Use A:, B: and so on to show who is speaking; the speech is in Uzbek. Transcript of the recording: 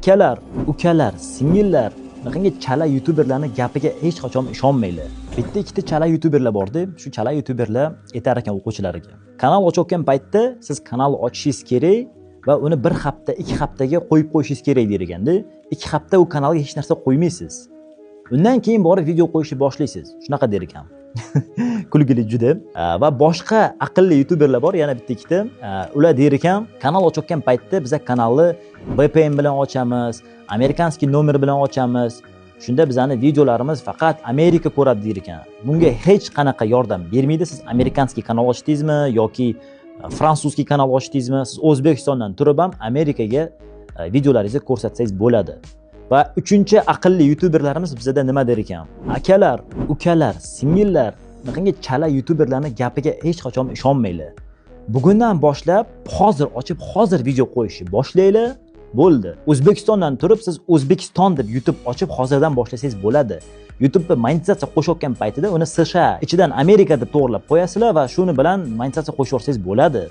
A: Akalar, ukalar, singillar, bunaqangi chala youtuberlarning gapiga hech qachon ishonmanglar. Bitta ikkita chala youtuberlar bor-da, shu chala youtuberlar aytar ekan o'quvchilariga. Kanal ochayotgan paytda siz kanal ochishingiz kerak va uni 1 hafta, 2 haftaga qo'yib qo'yishingiz kerak der ekanda. 2 hafta u kanalga hech narsa qo'ymaysiz. Undan keyin borib video qo'yishni boshlaysiz. Shunaqa der ekan. Kulgili juda. Va boshqa aqlli youtuberlar bor, yana bitta ikkita. Ular der ekan, kanal ochayotgan paytda biz kanalni VPN bilan ochamiz, amerikanskiy nomer bilan ochamiz. Shunda bizning videolarimiz faqat Amerika ko'radi der ekan. Bunga hech qanaqa yordam bermaydi. Siz amerikanskiy kanal ochdingizmi yoki fransuzskiy kanal ochdingizmi, siz O'zbekistondan turib ham Amerikaga videolaringizni ko'rsatsangiz bo'ladi. Va uchinchi aqlli youtuberlarimiz bizda nima der ekan? Akalar, ukalar, singillar, bunaqangi chala youtuberlarning gapiga hech qachon ishonmanglar. Bugundan boshlab hozir ochib, hozir video qo'yishni boshlanglar. Bo'ldi. O'zbekistondan turib siz O'zbekiston deb YouTube ochib hozirdan boshlasangiz bo'ladi. YouTube'ga monetizatsiya qo'shayotgan paytida uni США ichidan Amerika deb to'g'rilab qo'yasizlar va shuni bilan monetizatsiya qo'shib olsangiz bo'ladi.